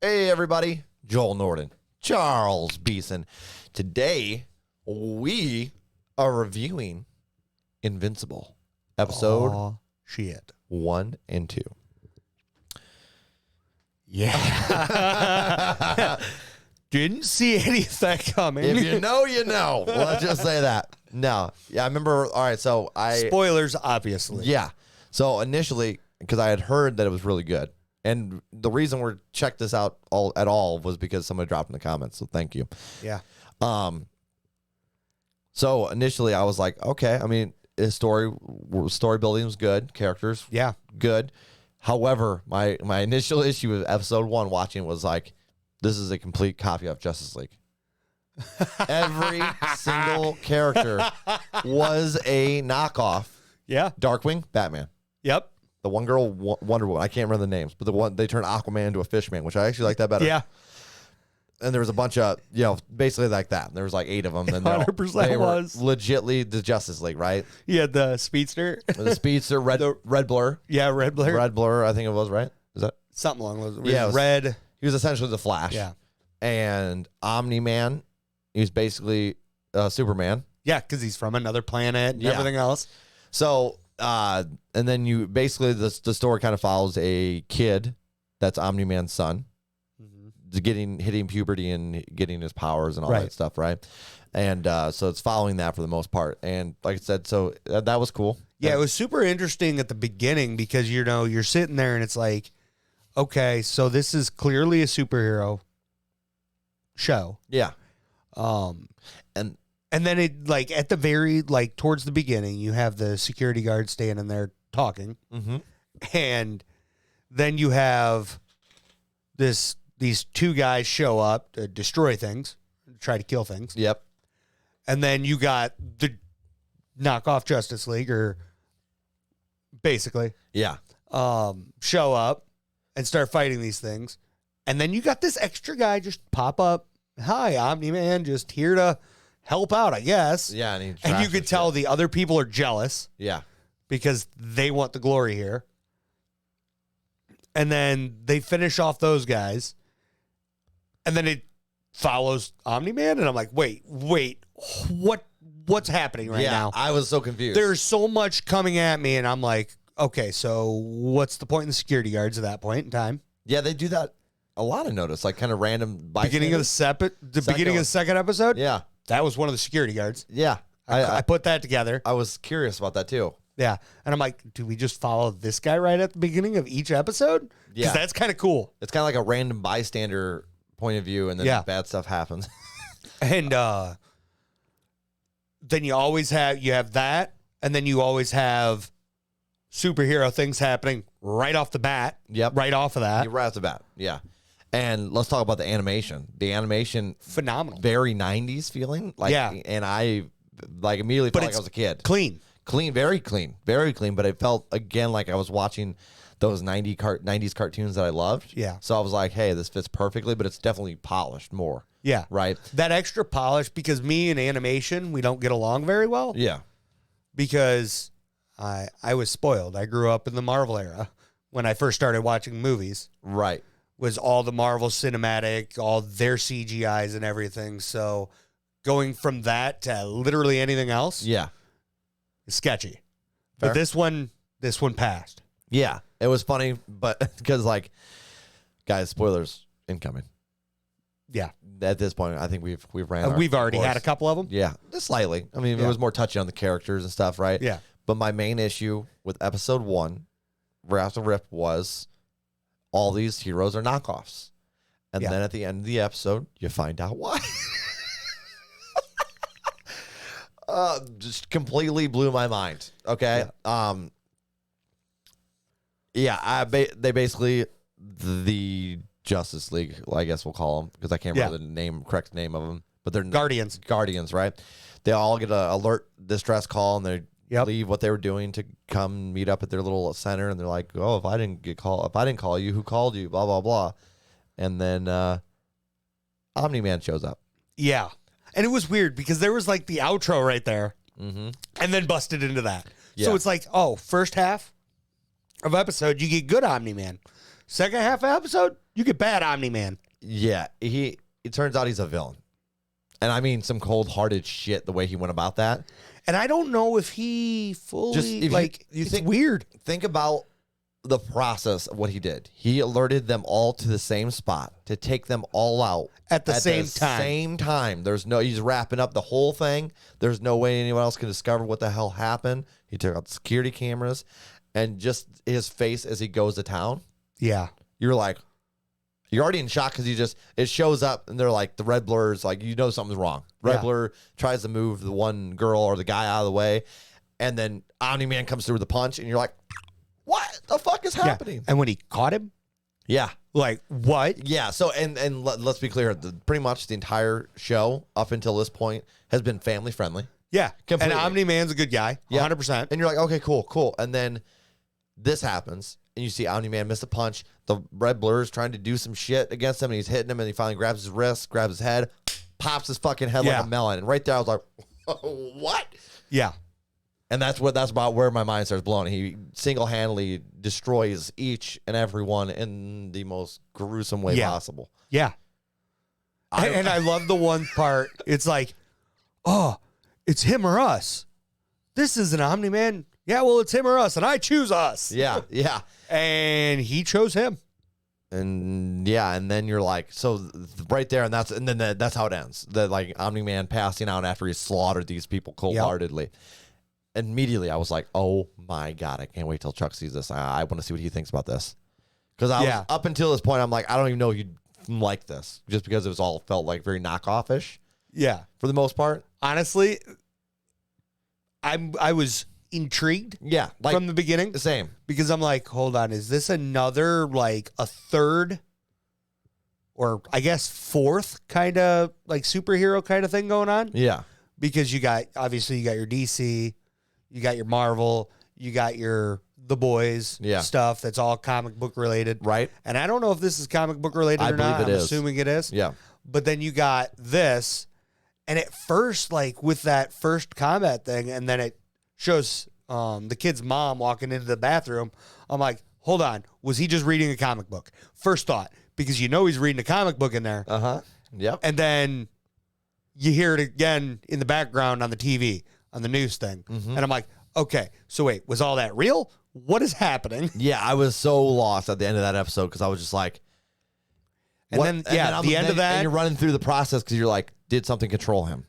Hey, everybody. Joel Norden, Charles Beeson. Today, we are reviewing Invincible, episode shit 1 and 2. Yeah. Didn't see any of that coming. If you know, you know. Let's just say that. No. Yeah, I remember. All right, so Spoilers, obviously. Yeah. So initially, because I had heard that it was really good. And the reason we're checked this out at all was because somebody dropped in the comments. So thank you. Yeah. So initially I was like, okay, I mean, his story building was good. Characters. Yeah. Good. However, my initial issue with episode 1 watching was like, this is a complete copy of Justice League. Every single character was a knockoff. Yeah. Darkwing, Batman. Yep. The one girl, Wonder Woman. I can't remember the names, but the one they turned Aquaman into a fish man, which I actually like that better. Yeah. And there was a bunch of, basically like that. There was like 8 of them. And 100% they was. were legitly the Justice League, right? You had the speedster. The speedster, Red Blur. Yeah, Red Blur. Red Blur, I think it was, right? Is that? Something along those lines. Yeah, Red. He was essentially the Flash. Yeah. And Omni-Man, he was basically Superman. Yeah, because he's from another planet and everything else. So, and then you basically, the story kind of follows a kid that's Omni-Man's son, hitting puberty and getting his powers and all that stuff, right? And so it's following that for the most part. And like I said, so that was cool. Yeah, it was super interesting at the beginning because, you're sitting there and it's like, okay, so this is clearly a superhero show. Yeah. And then it, like, at the very, like, towards the beginning, you have the security guard standing there talking. Mm-hmm. And then you have these 2 guys show up to destroy things, try to kill things. Yep. And then you got the knockoff Justice League, or basically. Yeah. Show up and start fighting these things. And then you got this extra guy just pop up. Hi, Omni-Man, just here to help out, I guess. Yeah, and you could tell the other people are jealous. Yeah. Because they want the glory here. And then they finish off those guys. And then it follows Omni-Man. And I'm like, wait, what's happening right now? I was so confused. There's so much coming at me. And I'm like, okay, so what's the point in the security guards at that point in time? Yeah, they do that a lot, of notice, like kind of random. Beginning of the beginning of the second episode? Yeah. That was one of the security guards. Yeah. I put that together. I was curious about that too. Yeah. And I'm like, do we just follow this guy right at the beginning of each episode? Yeah. Because that's kind of cool. It's kind of like a random bystander point of view, and then bad stuff happens. And then you always have that, and then you always have superhero things happening right off the bat. Yep. Right off of that. Right off the bat. Yeah. And let's talk about the animation. The animation, phenomenal. Very 90s feeling. Like, yeah. And I immediately felt like I was a kid. Clean. Very clean. Very clean. But it felt, again, like I was watching those 90s cartoons that I loved. Yeah. So I was like, hey, this fits perfectly, but it's definitely polished more. Yeah. Right? That extra polish, because me and animation, we don't get along very well. Yeah. Because I was spoiled. I grew up in the Marvel era when I first started watching movies. Right. Was all the Marvel cinematic, all their CGIs and everything. So going from that to literally anything else, yeah, is sketchy. Fair. But this one passed. Yeah, it was funny, but because guys, spoilers incoming. Yeah, at this point, I think we've ran. We've already had a couple of them. Yeah, just slightly. I mean, it was more touchy on the characters and stuff, right? Yeah. But my main issue with episode 1, Wrath of Rip, was all these heroes are knockoffs. And then at the end of the episode, you find out why. Just completely blew my mind. Okay. Yeah. They basically, the Justice League, I guess we'll call them, because I can't remember the correct name of them, but they're Guardians, right? They all get an alert distress call, and they leave what they were doing to come meet up at their little center, and they're like, oh, if I didn't call you, who called you? Blah, blah, blah. And then Omni-Man shows up. Yeah. And it was weird because there was like the outro right there, and then busted into that. Yeah. So it's like, first half of episode, you get good Omni-Man. Second half episode, you get bad Omni-Man. Yeah, it turns out he's a villain. And I mean some cold-hearted shit the way he went about that. And I don't know if he fully, it's think, weird. Think about the process of what he did. He alerted them all to the same spot to take them all out At the same time. He's wrapping up the whole thing. There's no way anyone else can discover what the hell happened. He took out the security cameras and just his face as he goes to town. Yeah. You're like, you're already in shock because it shows up and they're like, the red blur's like, you know something's wrong. Red blur tries to move the one girl or the guy out of the way. And then Omni-Man comes through with a punch and you're like, what the fuck is happening? Yeah. And when he caught him, like what? Yeah. So and let's be clear, pretty much the entire show up until this point has been family friendly. Yeah, completely. And Omni-Man's a good guy, 100%. And you're like, okay, cool. And then this happens, and you see Omni-Man miss a punch. The red blur is trying to do some shit against him, and he's hitting him, and he finally grabs his wrist, grabs his head, pops his fucking head like a melon. And right there, I was like, what? Yeah. And that's about where my mind starts blowing. He single-handedly destroys each and every one in the most gruesome way possible. Yeah. And I love the one part. It's like, oh, it's him or us. This is an Omni-Man. Yeah, well, it's him or us, and I choose us. Yeah. And he chose him. And then you're like, so right there, and that's how it ends. The like Omni-Man passing out after he slaughtered these people cold-heartedly. Yep. Immediately, I was like, oh my God, I can't wait till Chuck sees this. I want to see what he thinks about this. Because I was up until this point, I'm like, I don't even know if you'd like this, just because it was all felt like very knockoff-ish. Yeah. For the most part. Honestly, I was intrigued. Yeah. Like, from the beginning. The same. Because I'm like, hold on, is this another, like, a third or I guess fourth kind of like superhero kind of thing going on? Yeah. Because you got your DC, you got your Marvel, you got your The Boys stuff that's all comic book related. Right. And I don't know if this is comic book related or not. I'm assuming it is. Yeah. But then you got this, and at first, like with that first combat thing, and then it shows the kid's mom walking into the bathroom. I'm like, hold on, was he just reading a comic book? First thought, because you know he's reading a comic book in there. Yep. And then you hear it again in the background on the TV, on the news thing. And I'm like, okay, so wait, was all that real? What is happening? Yeah, I was so lost at the end of that episode because I was just like, what? And then the end of that. And you're running through the process because you're like, did something control him?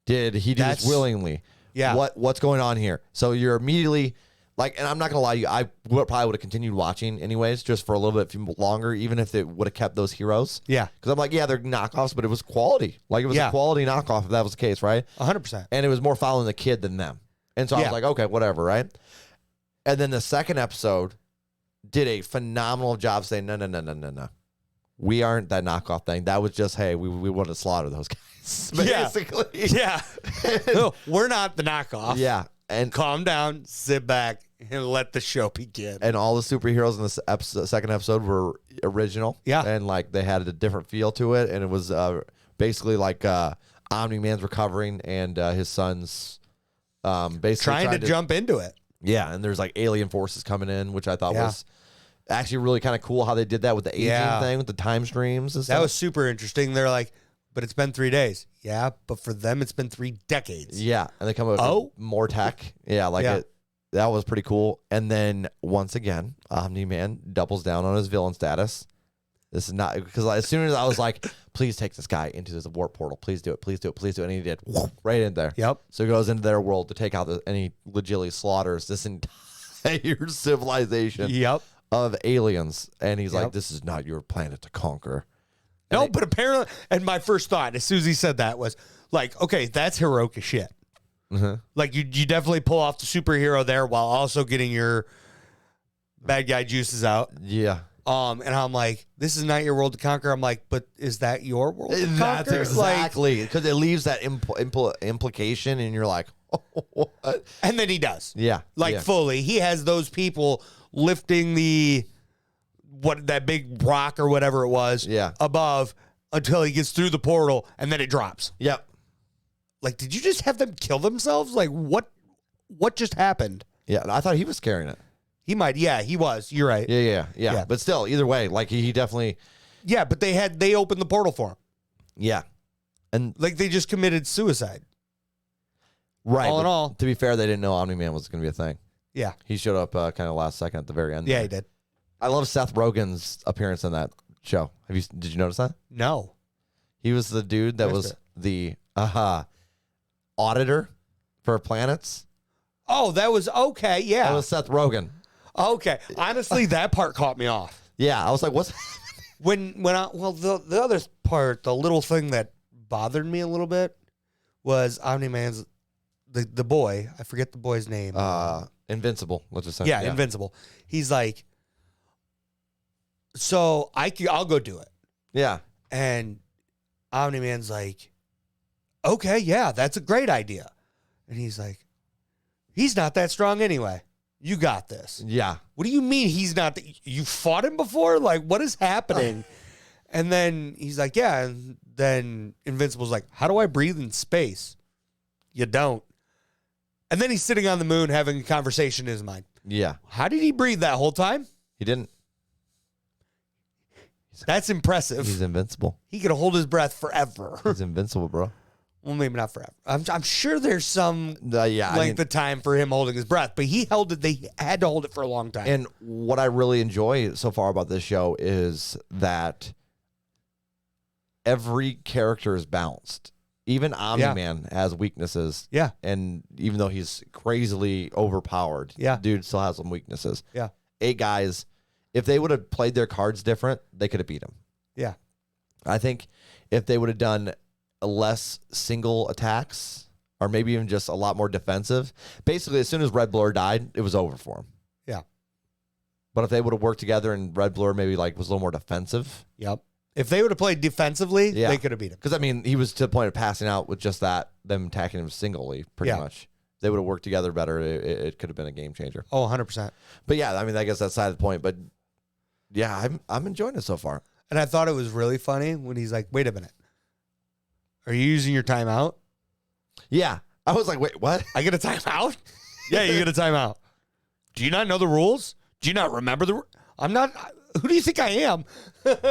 Did he do this willingly? Yeah. What's going on here? So you're immediately like, and I'm not going to lie to you, I probably would have continued watching anyways, just for a little bit longer, even if it would have kept those heroes. Yeah. Because I'm like, yeah, they're knockoffs, but it was quality. Like, it was a quality knockoff if that was the case, right? 100%. And it was more following the kid than them. And so I was like, okay, whatever, right? And then the second episode did a phenomenal job saying, no. We aren't that knockoff thing. That was just, hey, we want to slaughter those guys. Basically. Yeah. No, we're not the knockoff. Yeah. And calm down, sit back, and let the show begin. And all the superheroes in the second episode were original. Yeah. And like they had a different feel to it. And it was basically like Omni-Man's recovering and his son's basically trying to jump into it. Yeah. And there's like alien forces coming in, which I thought was actually really kind of cool how they did that with the aging thing, with the time streams and stuff. That was super interesting. They're like, but it's been 3 days. Yeah, but for them, it's been 3 decades. Yeah, and they come up with more tech. Yeah, that was pretty cool. And then, once again, Omni-Man doubles down on his villain status. This is not, because as soon as I was like, please take this guy into this warp portal. Please do it, please do it, please do it. And he did, right in there. Yep. So he goes into their world to take out any legitimately slaughters this entire civilization of aliens. And he's like, this is not your planet to conquer. No, but apparently, and my first thought as soon as he said that was like, okay, that's heroic as shit. Like you definitely pull off the superhero there while also getting your bad guy juices out. Yeah. And I'm like, this is not your world to conquer. I'm like, but is that your world to conquer? That's exactly, because it leaves that implication, and you're like, oh, what? And then he does. Yeah. Fully. He has those people lifting that big rock or whatever it was above until he gets through the portal and then it drops. Yep. Like, did you just have them kill themselves? Like, what just happened? Yeah, I thought he was carrying it. He might. Yeah, he was. You're right. Yeah. But still, either way, like he definitely. Yeah, but they opened the portal for him. Yeah. And like they just committed suicide. Right. All in all. To be fair, they didn't know Omni-Man was going to be a thing. Yeah. He showed up kind of last second at the very end. Yeah, he did. I love Seth Rogen's appearance in that show. Did you notice that? No. He was the dude that was the auditor for planets. Oh, that was okay. Yeah. That was Seth Rogen. Okay. Honestly, that part caught me off. Yeah. I was like, what's the other part, the little thing that bothered me a little bit was Omni-Man's the boy. I forget the boy's name. Invincible. Let's just say. Yeah, Invincible. He's like, so I'll go do it. Yeah. And Omni-Man's like, okay, yeah, that's a great idea. And he's like, he's not that strong anyway. You got this. Yeah. What do you mean he's not? You fought him before? Like, what is happening? And then he's like, yeah. And then Invincible's like, how do I breathe in space? You don't. And then he's sitting on the moon having a conversation in his mind. Yeah. How did he breathe that whole time? He didn't. That's impressive. He's invincible. He could hold his breath forever. He's invincible, bro. Well, maybe not forever. I'm sure there's some length of time for him holding his breath, but he held it. They had to hold it for a long time. And what I really enjoy so far about this show is that every character is balanced. Even Omni-Man has weaknesses. Yeah. And even though he's crazily overpowered, dude still has some weaknesses. Yeah. 8 guys, if they would have played their cards different, they could have beat him. Yeah. I think if they would have done less single attacks or maybe even just a lot more defensive, basically as soon as Red Blur died, it was over for him. Yeah. But if they would have worked together and Red Blur maybe like was a little more defensive. Yep. If they would have played defensively, they could have beat him. Because, I mean, he was to the point of passing out with just that, them attacking him singly, pretty much. If they would have worked together better, it could have been a game changer. Oh, 100%. But, yeah, I mean, I guess that's side of the point. But, yeah, I'm enjoying it so far. And I thought it was really funny when he's like, wait a minute. Are you using your timeout? Yeah. I was like, wait, what? I get a timeout? Yeah, you get a timeout. Do you not know the rules? Do you not remember the I'm not... Who do you think I am?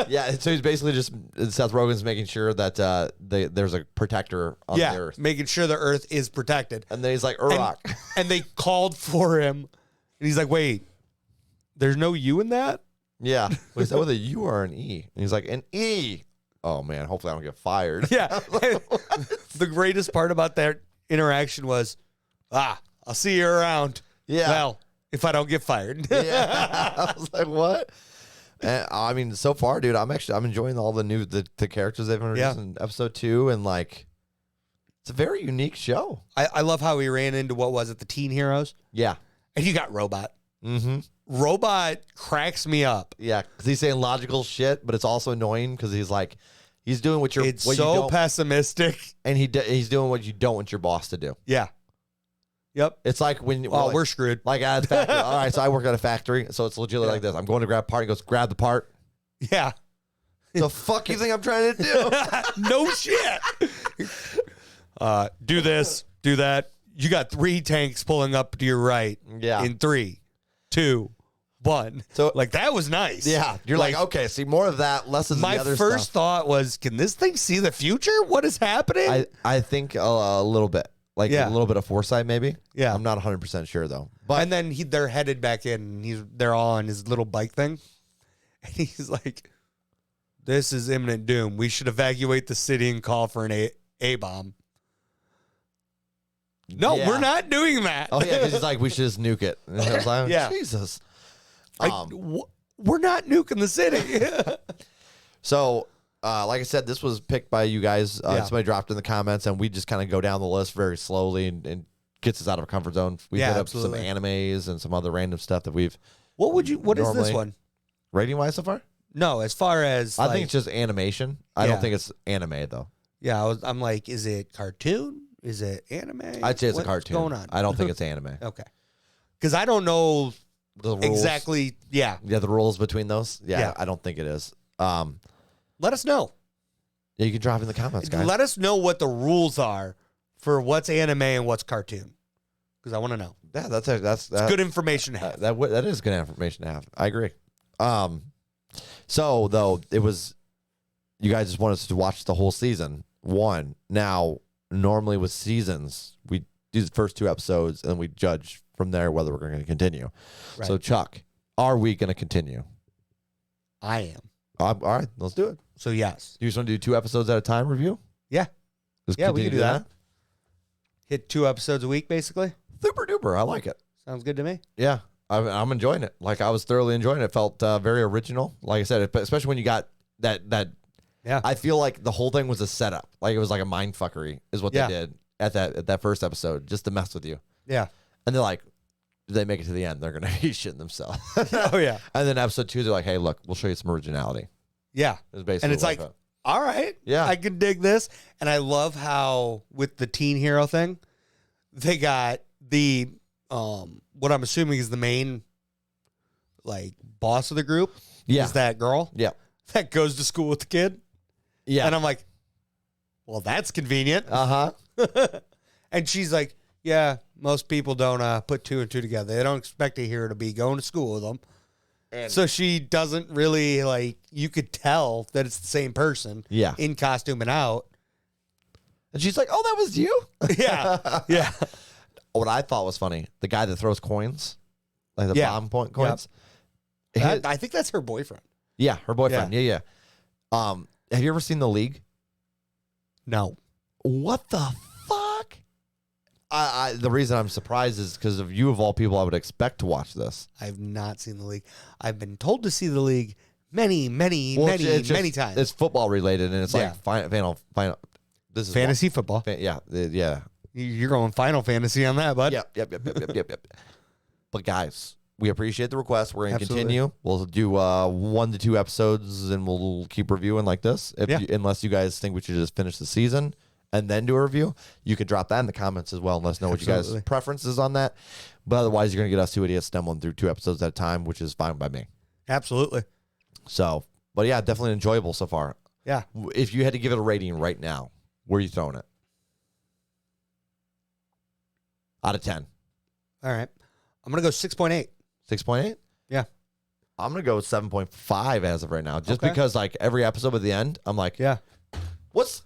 Yeah, so he's basically just Seth Rogen's making sure that there's a protector on the Earth. Making sure the Earth is protected. And then he's like, Urok. And they called for him. And he's like, wait, there's no U in that? Yeah. Well, he said with a U or an E. And he's like, an E. Oh, man, hopefully I don't get fired. Yeah. The greatest part about that interaction was, I'll see you around. Yeah. Well, if I don't get fired. Yeah. I was like, what? And, I mean, so far, dude, I'm enjoying all the characters they've introduced in episode 2, and like, it's a very unique show. I love how he ran into what was it, the Teen Heroes? Yeah, and you got Robot. Mm-hmm. Robot cracks me up. Yeah, because he's saying logical shit, but it's also annoying because he's like, he's doing what you're. It's what so you don't, pessimistic, and he's doing what you don't want your boss to do. Yeah. Yep. It's like when we're screwed. Like at a factory. All right, so I work at a factory, so it's legit like this. I'm going to grab a part. He goes, grab the part. Yeah. The fuck you think I'm trying to do? No shit. Do this, do that. You got 3 tanks pulling up to your right. Yeah. In 3, 2, 1. So like that was nice. Yeah. You're like okay, see more of that, less of the other stuff. My first thought was, can this thing see the future? What is happening? I think a little bit. Like a little bit of foresight, maybe. Yeah, I'm not 100% sure though. But and then they're headed back in. And they're all on his little bike thing, and he's like, "This is imminent doom. We should evacuate the city and call for an A bomb." No, we're not doing that. Oh yeah, because he's like, we should just nuke it. And I was like, yeah, Jesus. We're not nuking the city. So. Like I said, this was picked by you guys. Somebody dropped in the comments, and we just kind of go down the list very slowly and gets us out of our comfort zone. We hit up some animes and some other random stuff that we've. What is this one? Rating wise so far? No, as far as I think it's just animation. I don't think it's anime though. Yeah, I'm like, is it cartoon? Is it anime? I'd say it's a cartoon. What's going on? I don't think it's anime. Okay, because I don't know the rules. Exactly. Yeah, the rules between those. Yeah, I don't think it is. Let us know. Yeah, you can drop in the comments, guys. Let us know what the rules are for what's anime and what's cartoon. because I want to know. Yeah, that's good information to have. That is good information to have. I agree. So though it was, you guys just wanted us to watch the whole season one. Now, normally with seasons, we do the first 2 episodes and we judge from there whether we're going to continue. Right. So Chuck, are we going to continue? I am. All right, let's do it. So yes. You just want to do 2 episodes at a time review? Yeah. Just we can do that. Hit 2 episodes a week, basically. Super duper. I like it. Sounds good to me. Yeah. I'm enjoying it. Like, I was thoroughly enjoying it. It felt very original. Like I said, especially when you got that. Yeah. I feel like the whole thing was a setup. Like, it was like a mind fuckery is what they did at that first episode, just to mess with you. Yeah. And they're like, if they make it to the end, they're going to be shitting themselves. Oh, yeah. And then episode 2, they're like, hey, look, we'll show you some originality. Yeah. Basically and it's like, all right. Yeah. I can dig this. And I love how, with the teen hero thing, they got the, what I'm assuming is the main, like, boss of the group. Yeah. Is that girl. Yeah. That goes to school with the kid. Yeah. And I'm like, well, that's convenient. Uh-huh. And she's like, yeah, most people don't put 2 and 2 together. They don't expect a hero to be going to school with them. And so she doesn't really, like, you could tell that it's the same person. Yeah. In costume and out. And she's like, oh, that was you? Yeah. Yeah. What I thought was funny, the guy that throws coins, like the bomb point coins. Yep. I think that's her boyfriend. Yeah, her boyfriend. Yeah. Have you ever seen The League? No. What the fuck? The reason I'm surprised is because of you, of all people, I would expect to watch this. I've not seen The League. I've been told to see The League many times. It's football related, and it's like final. This is fantasy football. Yeah. You're going Final Fantasy on that, bud. Yep. But guys, we appreciate the request. We're going to continue. We'll do 1 to 2 episodes, and we'll keep reviewing like this. Unless you guys think we should just finish the season and then do a review, you can drop that in the comments as well and let us know what you guys' preferences on that. But otherwise, you're going to get us 2 idiots stumbling through 2 episodes at a time, which is fine by me. Absolutely. So, but yeah, definitely enjoyable so far. Yeah. If you had to give it a rating right now, where are you throwing it? Out of 10. All right. I'm going to go 6.8. 6.8? Yeah. I'm going to go 7.5 as of right now. Just because, like, every episode at the end, I'm like, yeah, what's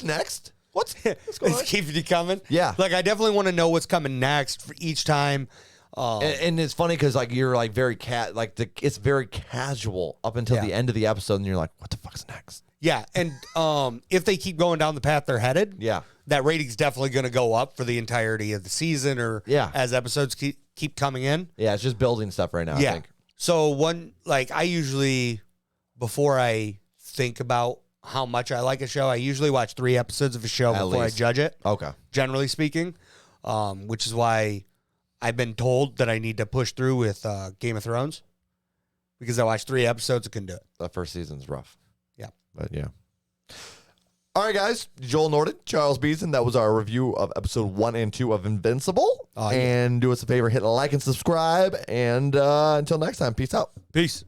next? What's going on? It's keeping you coming. Yeah. Like, I definitely want to know what's coming next for each time. And it's funny because, like, you're, like, very it's very casual up until the end of the episode, and you're like, what the fuck's next? Yeah, and if they keep going down the path they're headed, that rating's definitely going to go up for the entirety of the season or as episodes keep coming in. Yeah, it's just building stuff right now, I think. So I usually, before I think about how much I like a show, I usually watch 3 episodes of a show before I judge it. Okay. Generally speaking, which is why I've been told that I need to push through with Game of Thrones because I watched 3 episodes and couldn't do it. The first season's rough. Yeah. But yeah. All right, guys. Joel Norden, Charles Beeson. That was our review of episode 1 and 2 of Invincible. And do us a favor, hit like and subscribe. And until next time, peace out. Peace.